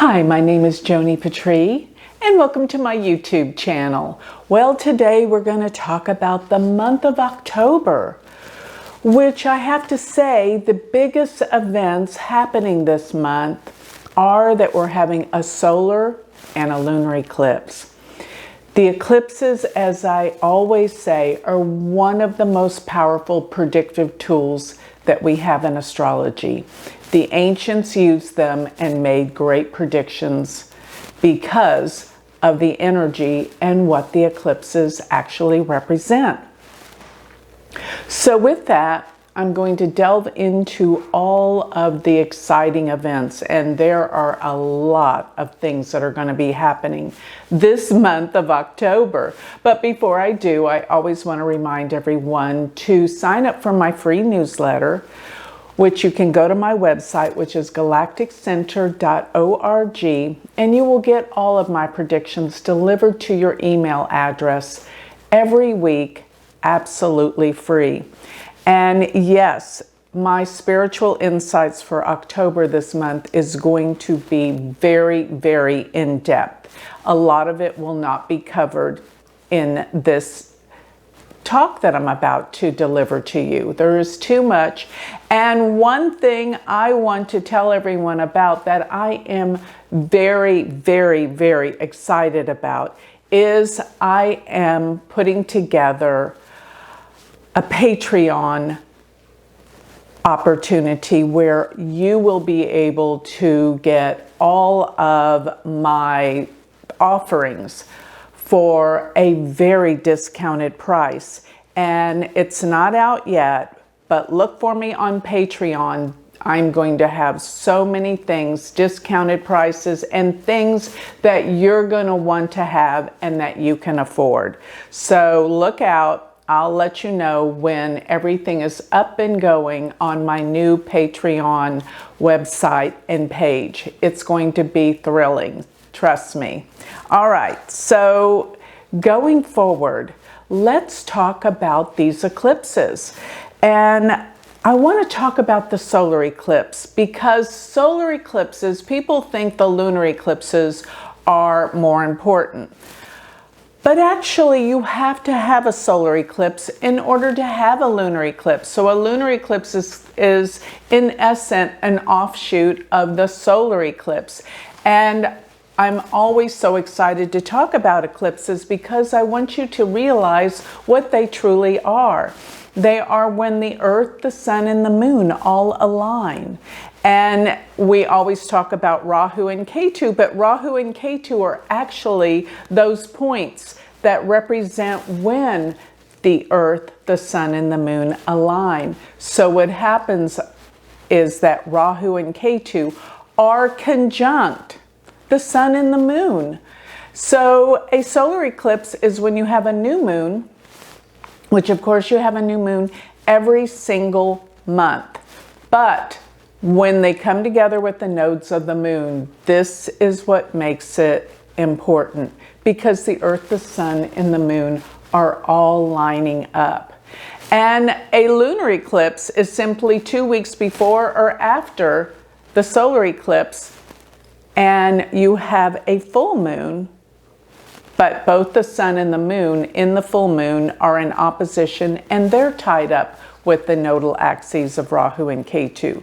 Hi, my name is Joni Patry, and welcome to my YouTube channel. Well, today we're going to talk about the month of October, which I have to say the biggest events happening this month are that we're having a solar and a lunar eclipse. The eclipses, as I always say, are one of the most powerful predictive tools that we have in astrology. The ancients used them and made great predictions because of the energy and what the eclipses actually represent. So with that, I'm going to delve into all of the exciting events, and there are a lot of things that are going to be happening this month of October. But before I do, I always want to remind everyone to sign up for my free newsletter, which you can go to my website, which is galacticcenter.org, and you will get all of my predictions delivered to your email address every week, absolutely free. And yes, my spiritual insights for October this month is going to be very, very in-depth. A lot of it will not be covered in this talk that I'm about to deliver to you. There is too much. And one thing I want to tell everyone about that I am very, very, very excited about is I am putting together a Patreon opportunity where you will be able to get all of my offerings for a very discounted price. And it's not out yet, but look for me on Patreon. I'm going to have so many things, discounted prices, and things that you're going to want to have and that you can afford. So look out. I'll let you know when everything is up and going on my new Patreon website and page. It's going to be thrilling, trust me. All right, so going forward, let's talk about these eclipses. And I want to talk about the solar eclipse because solar eclipses, people think the lunar eclipses are more important. But actually, you have to have a solar eclipse in order to have a lunar eclipse. So a lunar eclipse is in essence, an offshoot of the solar eclipse. And I'm always so excited to talk about eclipses because I want you to realize what they truly are. They are when the Earth, the Sun, and the Moon all align. And we always talk about Rahu and Ketu, but Rahu and Ketu are actually those points that represent when the Earth, the Sun, and the Moon align. So what happens is that Rahu and Ketu are conjunct the Sun and the Moon. So a solar eclipse is when you have a new moon, which of course you have a new moon every single month. But when they come together with the nodes of the moon, this is what makes it important because the Earth, the Sun, and the Moon are all lining up. And a lunar eclipse is simply 2 weeks before or after the solar eclipse, and you have a full moon, but both the Sun and the Moon in the full moon are in opposition, and they're tied up with the nodal axes of Rahu and Ketu.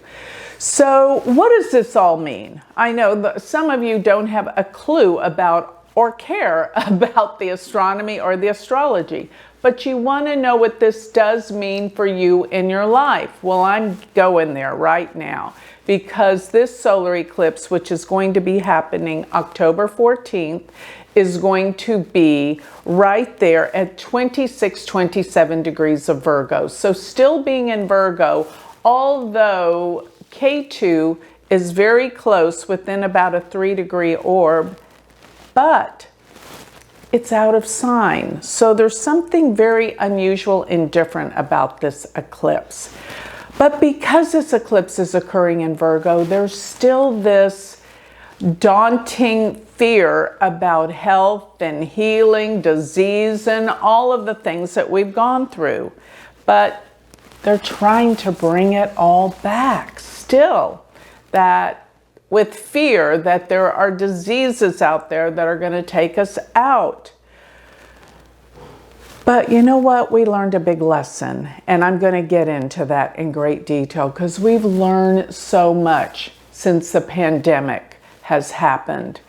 So what does this all mean? I know that some of you don't have a clue about or care about the astronomy or the astrology, but you want to know what this does mean for you in your life. Well, I'm going there right now because this solar eclipse, which is going to be happening October 14th, is going to be right there at 27 degrees of Virgo. So still being in Virgo, although K2 is very close within about a 3-degree orb, but it's out of sign. So there's something very unusual and different about this eclipse. But because this eclipse is occurring in Virgo, there's still this daunting fear about health and healing, disease, and all of the things that we've gone through. But they're trying to bring it all back still. That with fear that there are diseases out there that are going to take us out. But you know what? We learned a big lesson, and I'm going to get into that in great detail because we've learned so much since the pandemic has happened.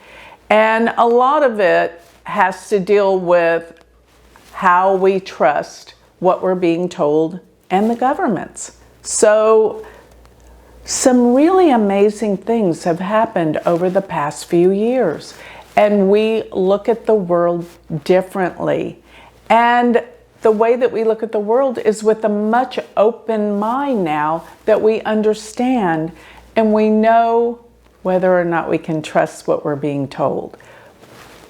And a lot of it has to deal with how we trust what we're being told and the governments. So some really amazing things have happened over the past few years, and we look at the world differently. And the way that we look at the world is with a much open mind now that we understand and we know whether or not we can trust what we're being told.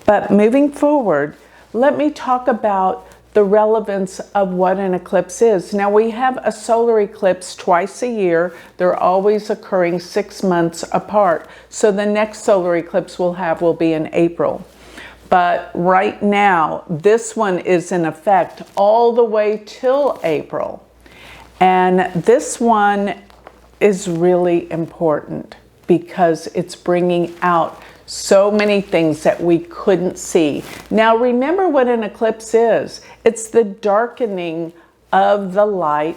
But moving forward, let me talk about the relevance of what an eclipse is. Now, we have a solar eclipse twice a year. They're always occurring 6 months apart. So the next solar eclipse we'll have will be in April. But right now, this one is in effect all the way till April. And this one is really important because it's bringing out so many things that we couldn't see. Now, remember what an eclipse is. It's the darkening of the light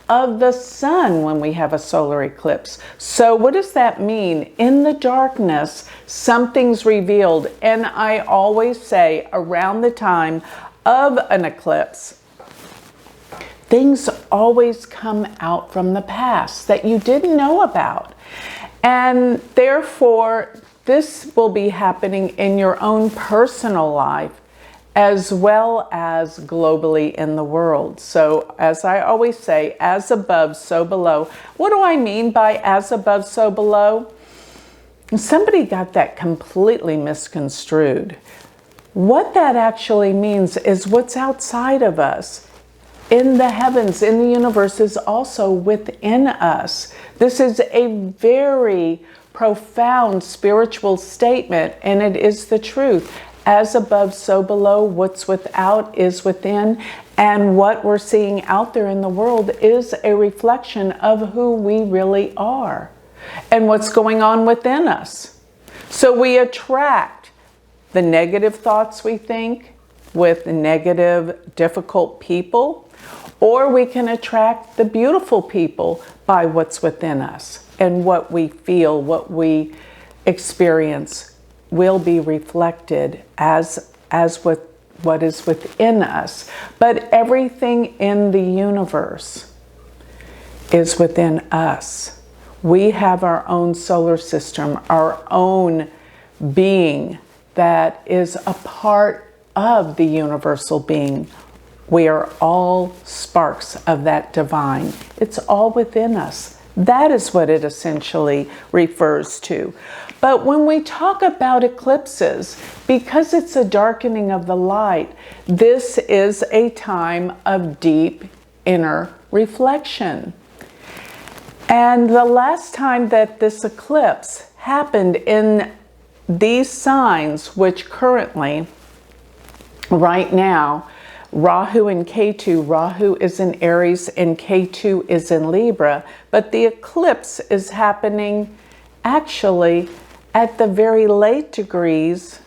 of the sun when we have a solar eclipse. So what does that mean? In the darkness, something's revealed. And I always say around the time of an eclipse, things always come out from the past that you didn't know about. And therefore, this will be happening in your own personal life as well as globally in the world. So as I always say, as above, so below. What do I mean by as above, so below? Somebody got that completely misconstrued. What that actually means is what's outside of us in the heavens, in the universe, is also within us. This is a very profound spiritual statement, and it is the truth. As above, so below. What's without is within. And what we're seeing out there in the world is a reflection of who we really are and what's going on within us. So we attract the negative thoughts we think with negative, difficult people, or we can attract the beautiful people by what's within us. And what we feel, what we experience will be reflected as what is within us. But everything in the universe is within us. We have our own solar system, our own being that is a part of the universal being. We are all sparks of that divine. It's all within us. That is what it essentially refers to. But when we talk about eclipses, because it's a darkening of the light, this is a time of deep inner reflection. And the last time that this eclipse happened in these signs, which currently, right now, Rahu and Ketu, Rahu is in Aries and Ketu is in Libra, but the eclipse is happening actually at the very late degrees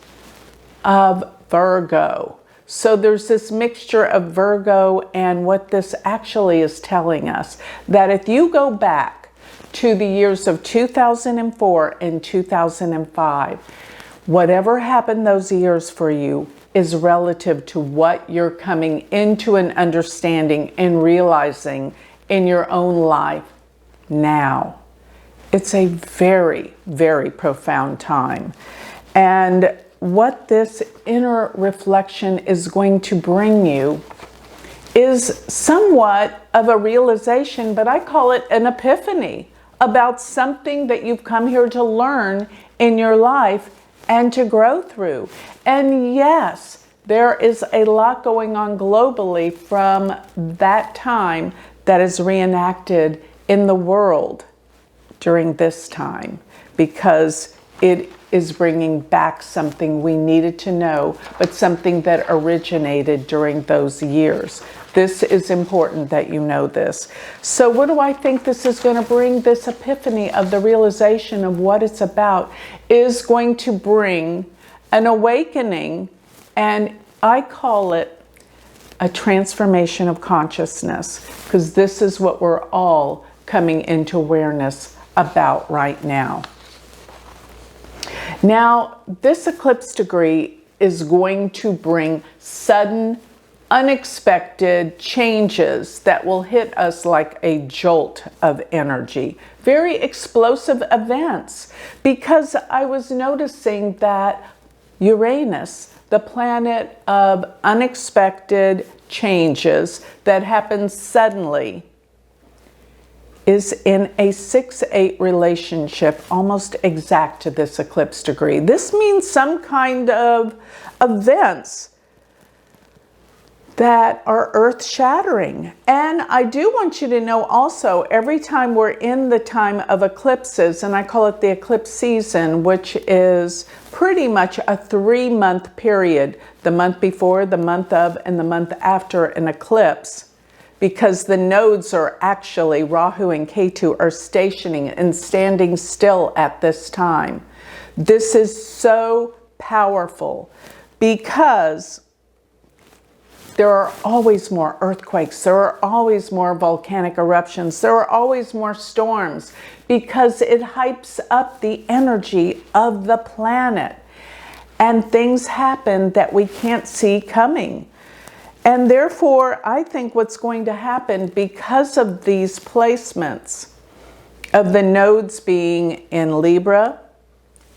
of Virgo. So there's this mixture of Virgo, and what this actually is telling us, that if you go back to the years of 2004 and 2005, whatever happened those years for you is relative to what you're coming into an understanding and realizing in your own life now. It's a very, very profound time. And what this inner reflection is going to bring you is somewhat of a realization, but I call it an epiphany about something that you've come here to learn in your life and to grow through. And yes, there is a lot going on globally from that time that is reenacted in the world during this time, because it is bringing back something we needed to know, but something that originated during those years. This is important that you know this. So what do I think this is going to bring? This epiphany of the realization of what it's about is going to bring an awakening, and I call it a transformation of consciousness, because this is what we're all coming into awareness about right now. Now, this eclipse degree is going to bring sudden, unexpected changes that will hit us like a jolt of energy. Very explosive events, because I was noticing that Uranus, the planet of unexpected changes that happen suddenly, is in a 6-8 relationship, almost exact to this eclipse degree. This means some kind of events that are earth-shattering. And I do want you to know also, every time we're in the time of eclipses, and I call it the eclipse season, which is pretty much a 3-month period, the month before, the month of, and the month after an eclipse, because the nodes are actually, Rahu and Ketu are stationing and standing still at this time. This is so powerful because there are always more earthquakes, there are always more volcanic eruptions, there are always more storms, because it hypes up the energy of the planet. And things happen that we can't see coming. And therefore, I think what's going to happen, because of these placements of the nodes being in Libra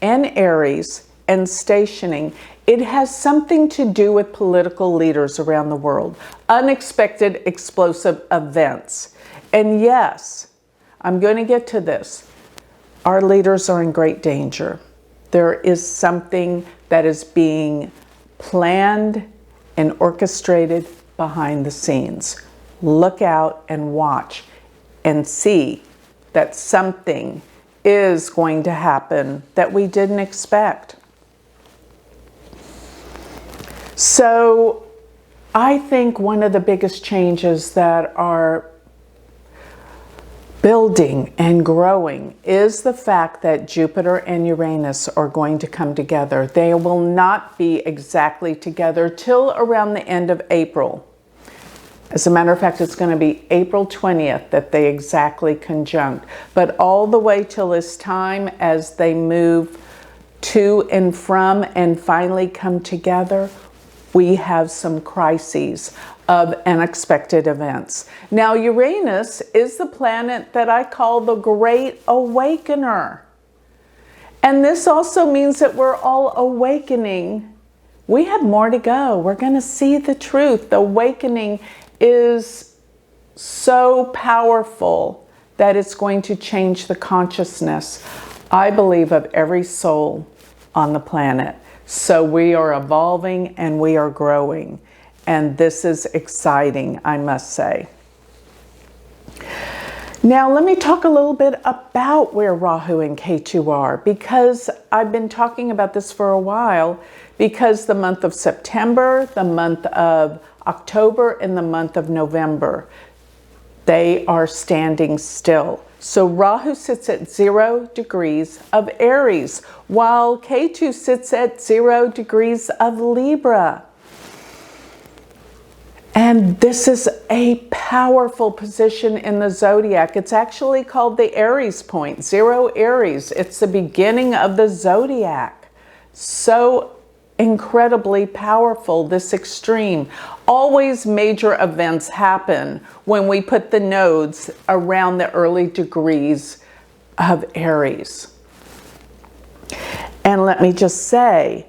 and Aries and stationing, it has something to do with political leaders around the world. Unexpected, explosive events. And yes, I'm going to get to this. Our leaders are in great danger. There is something that is being planned and orchestrated behind the scenes. Look out and watch and see that something is going to happen that we didn't expect. So I think one of the biggest changes that are building and growing is the fact that Jupiter and Uranus are going to come together. They will not be exactly together till around the end of April. As a matter of fact, it's going to be April 20th that they exactly conjunct. But all the way till this time, as they move to and from and finally come together, we have some crises of unexpected events. Now, Uranus is the planet that I call the Great Awakener. And this also means that we're all awakening. We have more to go. We're going to see the truth. The awakening is so powerful that it's going to change the consciousness, I believe, of every soul on the planet. So we are evolving and we are growing. And this is exciting, I must say. Now, let me talk a little bit about where Rahu and Ketu are, because I've been talking about this for a while, because the month of September, the month of October, and the month of November, they are standing still. So Rahu sits at 0 degrees of Aries, while Ketu sits at 0 degrees of Libra. And this is a powerful position in the zodiac. It's actually called the Aries point, 0 Aries. It's the beginning of the zodiac. So incredibly powerful, this extreme. Always major events happen when we put the nodes around the early degrees of Aries. And let me just say,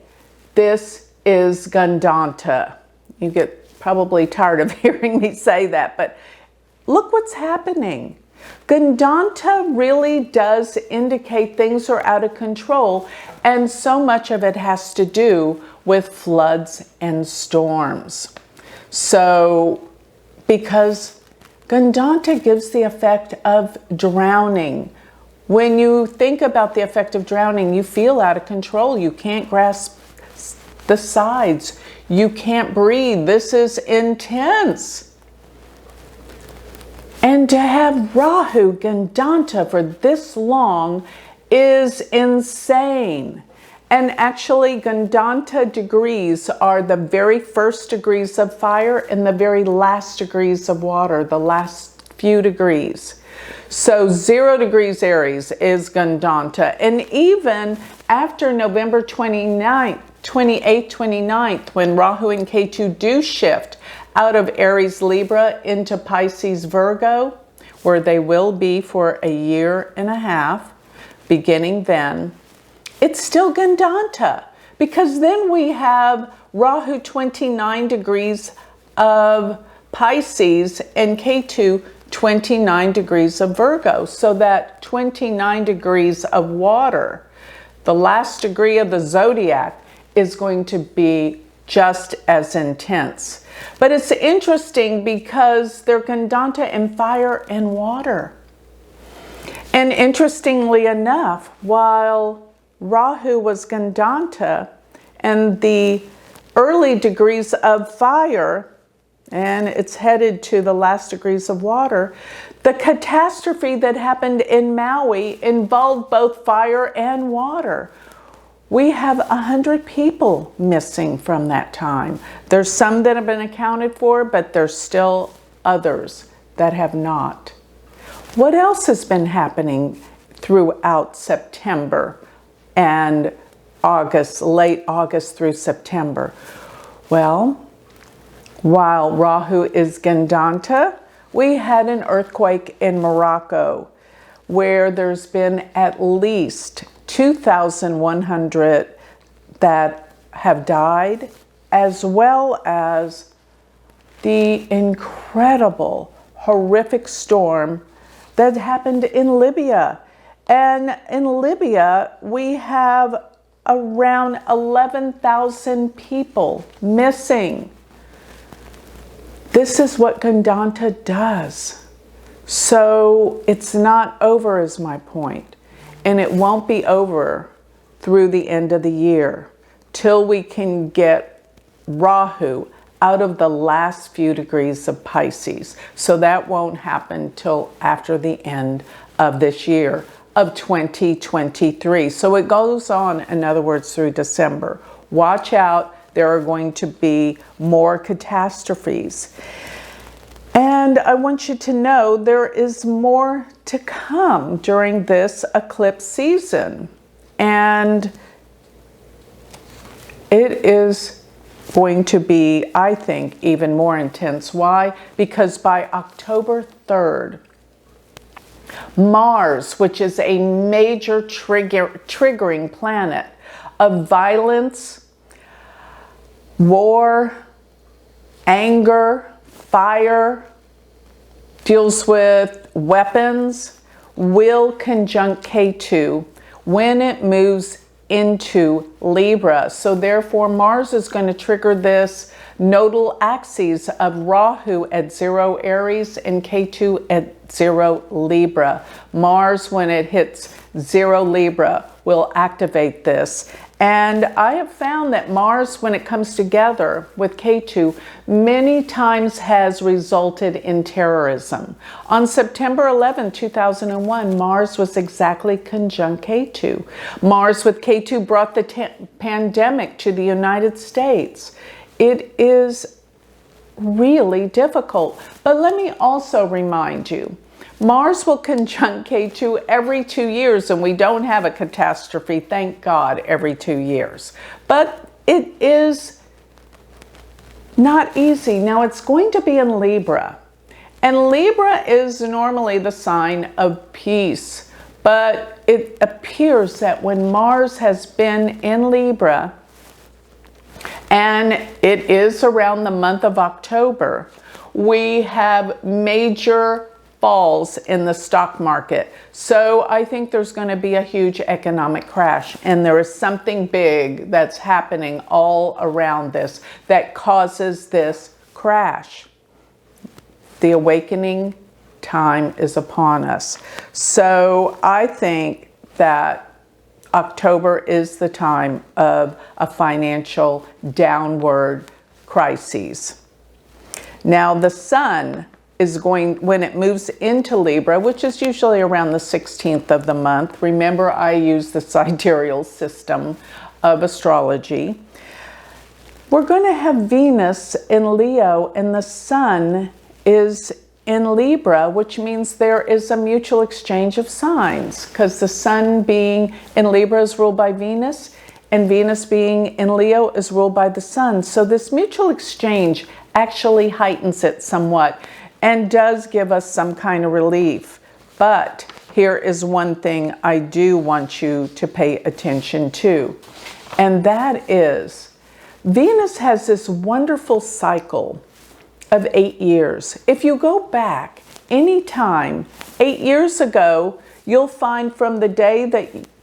this is Gandanta. You get probably tired of hearing me say that, but look what's happening. Gandanta really does indicate things are out of control, and so much of it has to do with floods and storms. So, because Gandanta gives the effect of drowning. When you think about the effect of drowning, you feel out of control. You can't grasp the sides. You can't breathe. This is intense. And to have Rahu Gandanta for this long is insane. And actually, Gandanta degrees are the very first degrees of fire and the very last degrees of water, the last few degrees. So 0 degrees Aries is Gandanta. And even after November 28th, 29th, when Rahu and Ketu do shift out of Aries Libra into Pisces Virgo, where they will be for a year and a half, beginning then, it's still Gandanta, because then we have Rahu 29 degrees of Pisces and Ketu 29 degrees of Virgo. So that 29 degrees of water, the last degree of the zodiac, is going to be just as intense. But it's interesting because they're Gandanta in fire and water. And interestingly enough, while Rahu was Gandanta and the early degrees of fire, and it's headed to the last degrees of water, the catastrophe that happened in Maui involved both fire and water. We have 100 people missing from that time. There's some that have been accounted for, but there's still others that have not. What else has been happening throughout September and August, late August through September? Well, while Rahu is Gandanta, we had an earthquake in Morocco where there's been at least 2,100 that have died, as well as the incredible, horrific storm that happened in Libya. And in Libya, we have around 11,000 people missing. This is what Gandanta does. So it's not over, is my point. And it won't be over through the end of the year till we can get Rahu out of the last few degrees of Pisces. So that won't happen till after the end of this year of 2023. So it goes on, in other words, through December. Watch out. There are going to be more catastrophes. And I want you to know there is more to come during this eclipse season. And it is going to be, I think, even more intense. Why? Because by October 3rd, Mars, which is a major triggering planet of violence, war, anger, fire, deals with weapons, will conjunct Ketu when it moves into Libra. So therefore, Mars is going to trigger this nodal axes of Rahu at 0 Aries and Ketu at 0 Libra. Mars, when it hits 0 Libra, will activate this. And I have found that Mars, when it comes together with Ketu, many times has resulted in terrorism. On September 11, 2001, Mars was exactly conjunct Ketu. Mars with Ketu brought the pandemic to the United States. It is really difficult. But let me also remind you, Mars will conjunct Ketu every 2 years, and we don't have a catastrophe, thank God, every 2 years. But it is not easy. Now, it's going to be in Libra. And Libra is normally the sign of peace. But it appears that when Mars has been in Libra, and it is around the month of October, we have major falls in the stock market. So I think there's going to be a huge economic crash, and there is something big that's happening all around this that causes this crash. The awakening time is upon us. So I think that October is the time of a financial downward crisis. Now the sun when it moves into Libra, which is usually around the 16th of the month. Remember, I use the sidereal system of astrology. We're going to have Venus in Leo and the Sun is in Libra, which means there is a mutual exchange of signs, because the Sun being in Libra is ruled by Venus, and Venus being in Leo is ruled by the Sun. So this mutual exchange actually heightens it somewhat and does give us some kind of relief. But here is one thing I do want you to pay attention to, and that is Venus has this wonderful cycle of 8 years. If you go back any time 8 years ago, you'll find from the day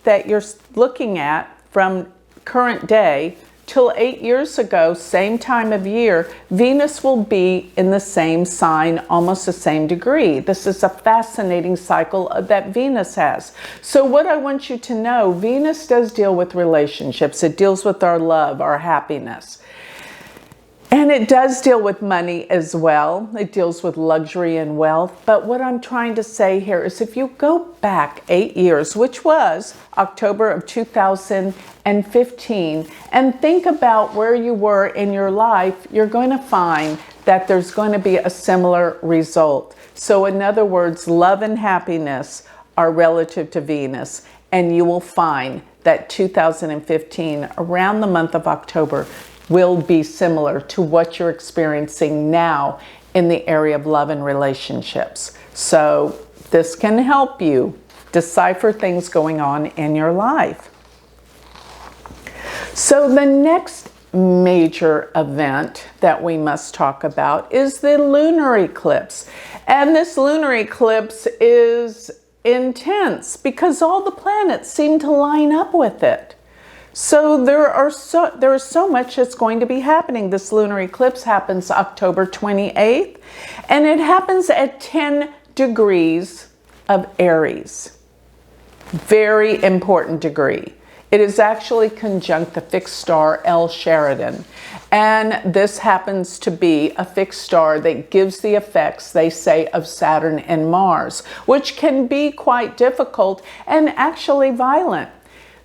that you're looking at, from current day till 8 years ago, same time of year, Venus will be in the same sign, almost the same degree. This is a fascinating cycle that Venus has. So what I want you to know, Venus does deal with relationships. It deals with our love, our happiness. And it does deal with money as well. It deals with luxury and wealth. But what I'm trying to say here is if you go back 8 years, which was October of 2015, and think about where you were in your life, you're going to find that there's going to be a similar result. So in other words, love and happiness are relative to Venus. And you will find that 2015, around the month of October, will be similar to what you're experiencing now in the area of love and relationships. So this can help you decipher things going on in your life. So the next major event that we must talk about is the lunar eclipse. And this lunar eclipse is intense because all the planets seem to line up with it. So there is so much that's going to be happening. This lunar eclipse happens October 28th, and it happens at 10 degrees of Aries. Very important degree. It is actually conjunct the fixed star L Sheridan. And this happens to be a fixed star that gives the effects, they say, of Saturn and Mars, which can be quite difficult and actually violent.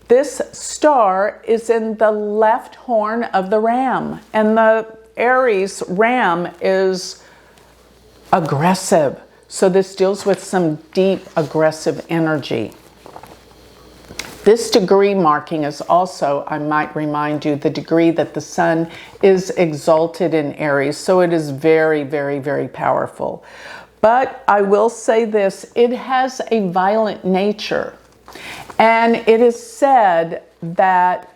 This star is in the left horn of the ram, and the Aries ram is aggressive. So this deals with some deep aggressive energy. This degree marking is also, I might remind you, the degree that the sun is exalted in Aries. So it is very, very, very powerful. But I will say this, it has a violent nature. And it is said that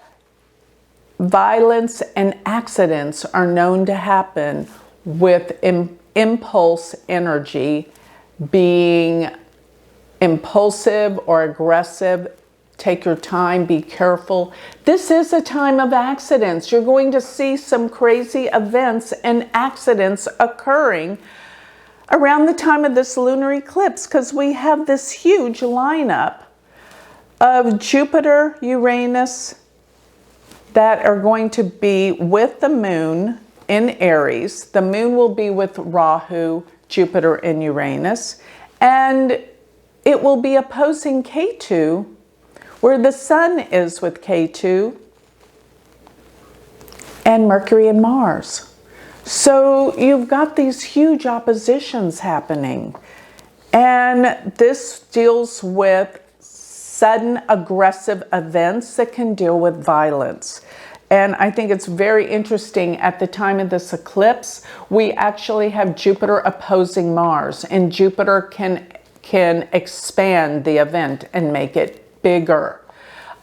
violence and accidents are known to happen with impulse energy, being impulsive or aggressive. Take your time, be careful. This is a time of accidents. You're going to see some crazy events and accidents occurring around the time of this lunar eclipse, because we have this huge lineup of Jupiter, Uranus, that are going to be with the moon in Aries. The moon will be with Rahu, Jupiter, and Uranus. And it will be opposing Ketu, where the sun is with Ketu, and Mercury and Mars. So you've got these huge oppositions happening. And this deals with sudden aggressive events that can deal with violence. And I think it's very interesting, at the time of this eclipse, we actually have Jupiter opposing Mars, and Jupiter can expand the event and make it bigger.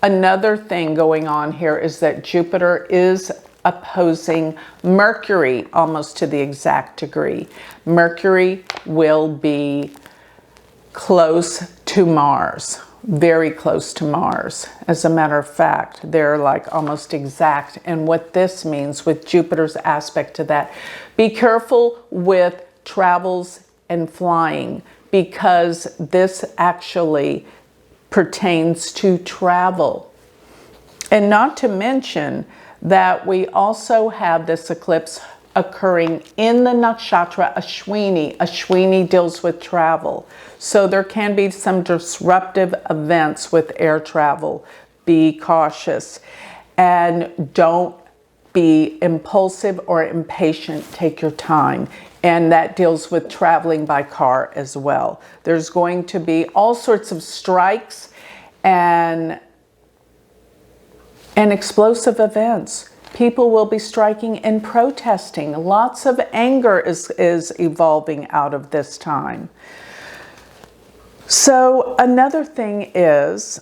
Another thing going on here is that Jupiter is opposing Mercury almost to the exact degree. Mercury will be close to Mars. Very close to Mars. As a matter of fact, they're like almost exact. And what this means with Jupiter's aspect to that, be careful with travels and flying, because this actually pertains to travel. And not to mention that we also have this eclipse occurring in the nakshatra Ashwini. Ashwini deals with travel. So there can be some disruptive events with air travel. Be cautious and don't be impulsive or impatient. Take your time. And that deals with traveling by car as well. There's going to be all sorts of strikes and explosive events. People will be striking and protesting. Lots of anger is evolving out of this time. So another thing is,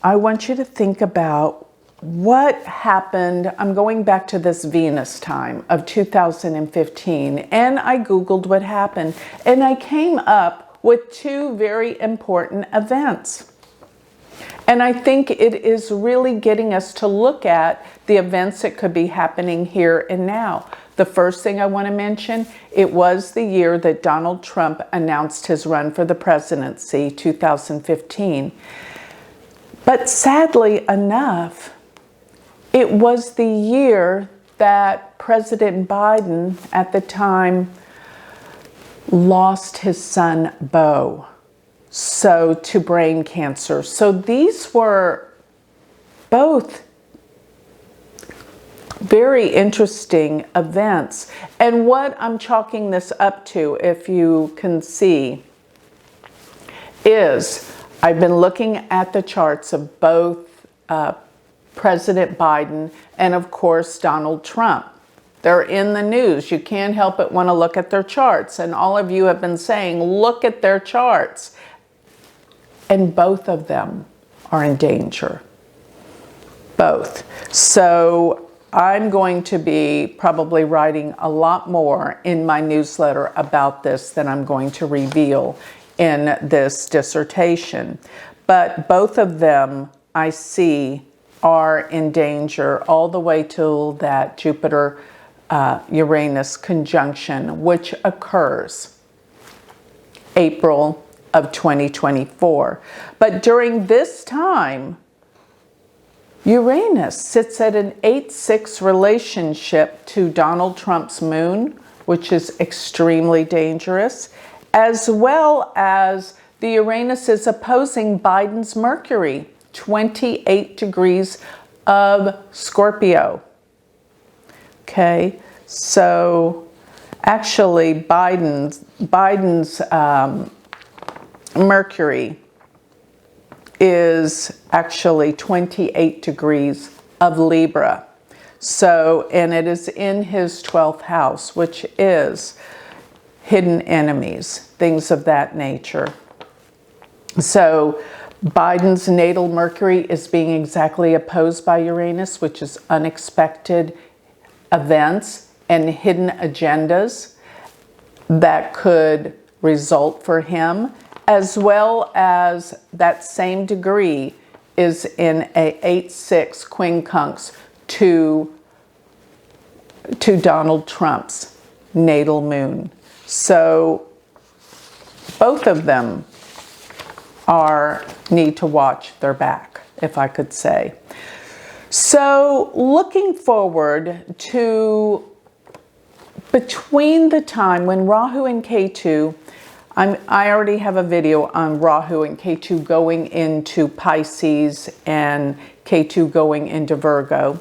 I want you to think about what happened. I'm going back to this Venus time of 2015, and I Googled what happened, and I came up with two very important events. And I think it is really getting us to look at the events that could be happening here and now. The first thing I want to mention, it was the year that Donald Trump announced his run for the presidency, 2015. But sadly enough, it was the year that President Biden at the time lost his son, Beau, to brain cancer. So these were both very interesting events. And what I'm chalking this up to, if you can see, is I've been looking at the charts of both President Biden and, of course, Donald Trump. They're in the news. You can't help but want to look at their charts. And all of you have been saying, look at their charts. And both of them are in danger. Both. So I'm going to be probably writing a lot more in my newsletter about this than I'm going to reveal in this dissertation. But both of them, I see, are in danger all the way till that Jupiter-Uranus conjunction, which occurs April of 2024. But during this time, Uranus sits at an 8-6 relationship to Donald Trump's moon, which is extremely dangerous, as well as the Uranus is opposing Biden's Mercury, 28 degrees of Scorpio. Okay, so actually Biden's Mercury is actually 28 degrees of Libra. So, and it is in his 12th house, which is hidden enemies, things of that nature. So Biden's natal Mercury is being exactly opposed by Uranus, which is unexpected events and hidden agendas that could result for him, as well as that same degree is in a 8-6 quincunx to Donald Trump's natal moon. So both of them need to watch their back, if I could say. So looking forward to between the time when Rahu and Ketu, I already have a video on Rahu and Ketu going into Pisces and Ketu going into Virgo.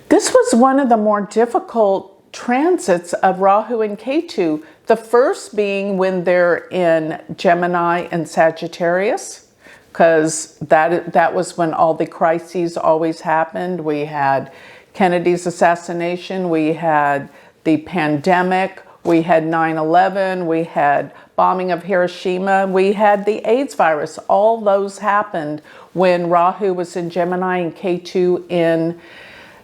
This was one of the more difficult transits of Rahu and Ketu. The first being when they're in Gemini and Sagittarius, because that was when all the crises always happened. We had Kennedy's assassination, we had the pandemic, we had 9/11, we had bombing of Hiroshima, we had the AIDS virus. All those happened when Rahu was in Gemini and Ketu in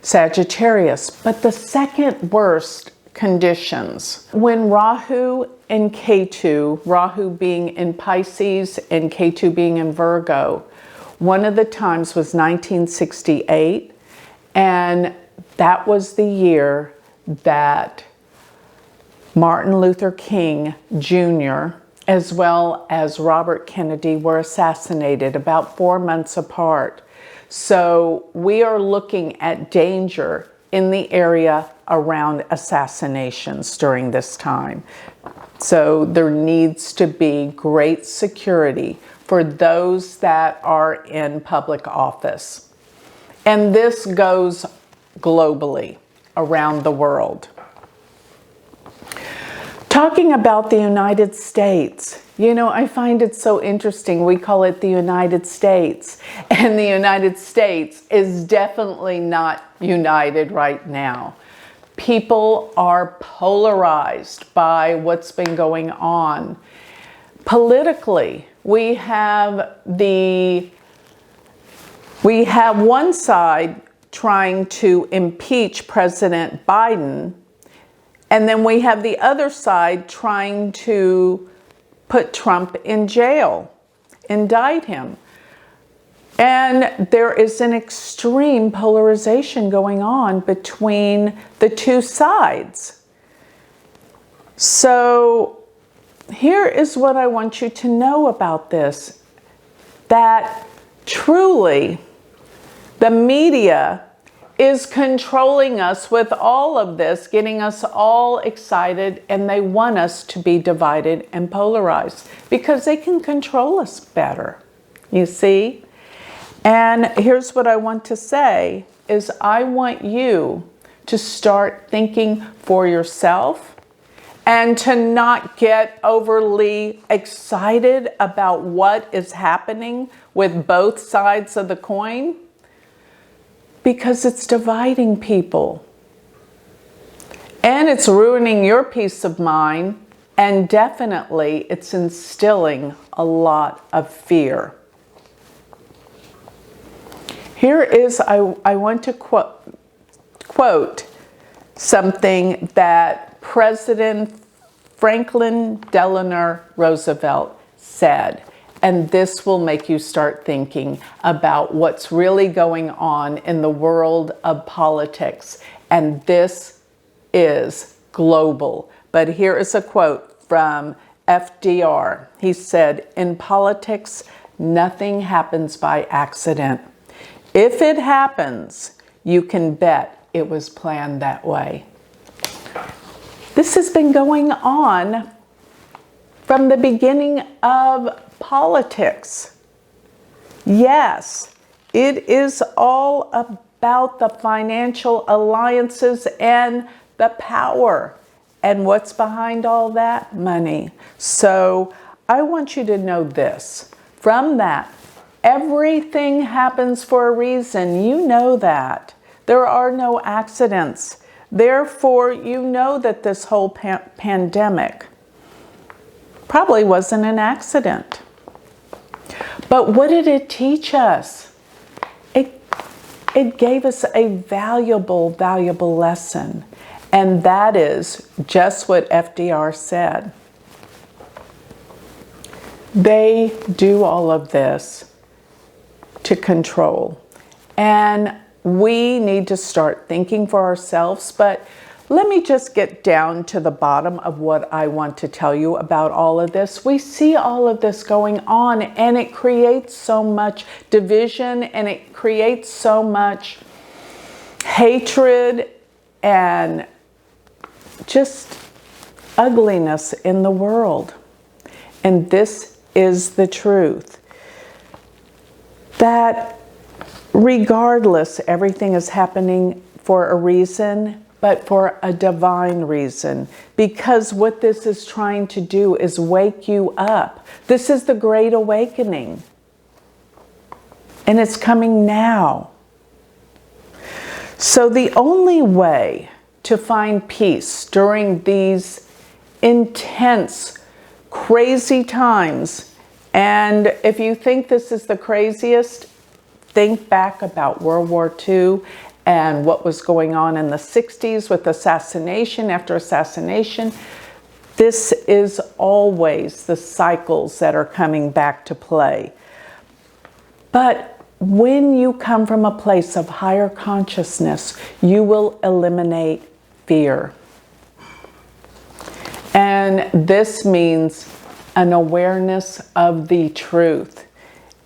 Sagittarius. But the second worst conditions, when Rahu and Ketu, Rahu being in Pisces and Ketu being in Virgo, one of the times was 1968, and that was the year that Martin Luther King Jr. as well as Robert Kennedy were assassinated about 4 months apart. So we are looking at danger in the area around assassinations during this time. So there needs to be great security for those that are in public office. And this goes globally around the world. Talking about the United States, you know, I find it so interesting. We call it the United States, and the United States is definitely not united right now. People are polarized by what's been going on. Politically, we have one side trying to impeach President Biden, and then we have the other side trying to put Trump in jail, indict him. And there is an extreme polarization going on between the two sides. So here is what I want you to know about this, that truly the media is controlling us with all of this, getting us all excited, and they want us to be divided and polarized because they can control us better, you see? And here's what I want to say is I want you to start thinking for yourself and to not get overly excited about what is happening with both sides of the coin, because it's dividing people. And it's ruining your peace of mind, and definitely it's instilling a lot of fear. Here is, I want to quote something that President Franklin Delano Roosevelt said. And this will make you start thinking about what's really going on in the world of politics. And this is global. But here is a quote from FDR. He said, "In politics, nothing happens by accident. If it happens, you can bet it was planned that way." This has been going on from the beginning of politics. Yes, it is all about the financial alliances and the power. And what's behind all that? Money. So I want you to know this. From that, everything happens for a reason. You know that. There are no accidents. Therefore, you know that this whole pandemic probably wasn't an accident. But what did it teach us? It gave us a valuable lesson. And that is just what FDR said. They do all of this to control. And we need to start thinking for ourselves. But let me just get down to the bottom of what I want to tell you about all of this. We see all of this going on, and it creates so much division, and it creates so much hatred and just ugliness in the world. And this is the truth. That regardless, everything is happening for a reason, but for a divine reason. Because what this is trying to do is wake you up. This is the Great Awakening. And it's coming now. So the only way to find peace during these intense, crazy times, and if you think this is the craziest, think back about World War II and what was going on in the 60s with assassination after assassination. This is always the cycles that are coming back to play. But when you come from a place of higher consciousness, you will eliminate fear. And this means an awareness of the truth.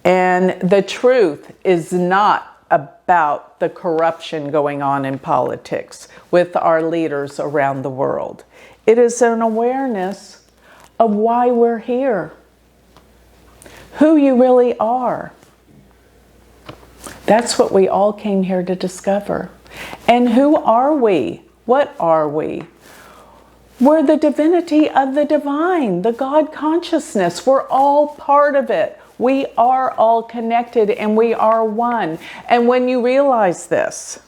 And the truth is not about the corruption going on in politics with our leaders around the world. It is an awareness of why we're here, who you really are. That's what we all came here to discover. And who are we? What are we? We're the divinity of the divine, the God consciousness. We're all part of it. We are all connected and we are one. And when you realize this,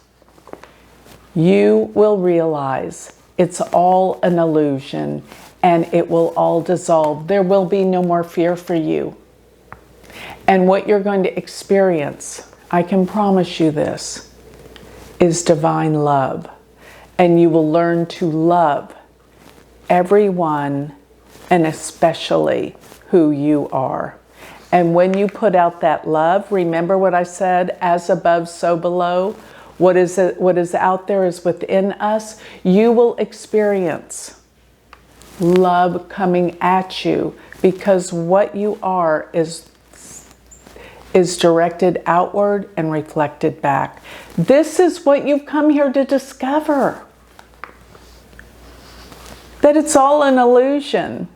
you will realize it's all an illusion and it will all dissolve. There will be no more fear for you. And what you're going to experience, I can promise you this, is divine love. And you will learn to love everyone and especially who you are. And when you put out that love, remember what I said, as above, so below. What is out there is within us. You will experience love coming at you because what you are is directed outward and reflected back. This is what you've come here to discover. That it's all an illusion.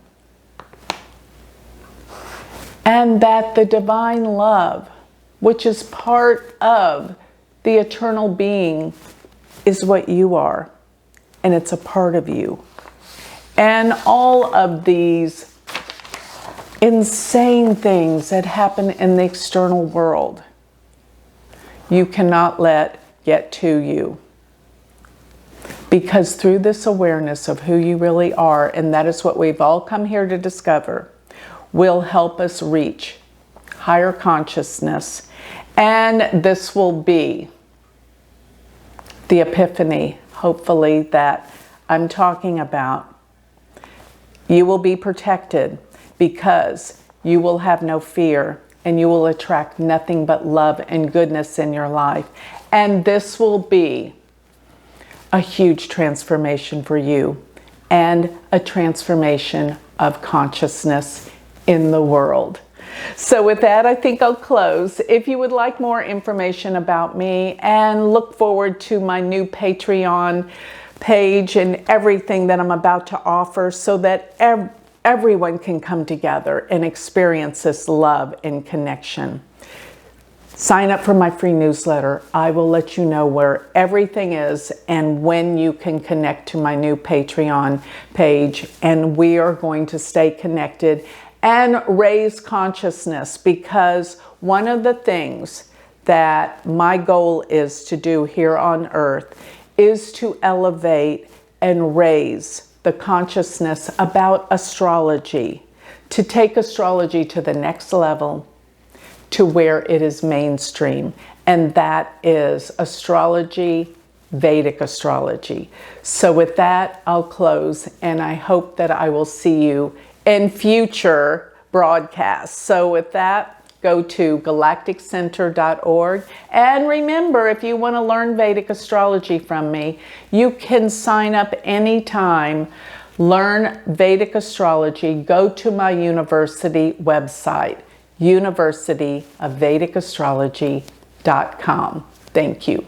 And that the divine love, which is part of the eternal being, is what you are. And it's a part of you. And all of these insane things that happen in the external world, you cannot let get to you. Because through this awareness of who you really are, and that is what we've all come here to discover, will help us reach higher consciousness. And this will be the epiphany, hopefully, that I'm talking about. You will be protected because you will have no fear and you will attract nothing but love and goodness in your life. And this will be a huge transformation for you and a transformation of consciousness in the world. So with that, I think I'll close. If you would like more information about me and look forward to my new Patreon page and everything that I'm about to offer so that everyone can come together and experience this love and connection, sign up for my free newsletter. I will let you know where everything is and when you can connect to my new Patreon page. And we are going to stay connected and raise consciousness, because one of the things that my goal is to do here on earth is to elevate and raise the consciousness about astrology, to take astrology to the next level, to where it is mainstream, and that is astrology, Vedic astrology. So with that, I'll close, and I hope that I will see you in future broadcasts. So with that, go to galacticcenter.org. And remember, if you want to learn Vedic astrology from me, you can sign up anytime. Learn Vedic astrology. Go to my university website, universityofvedicastrology.com. Thank you.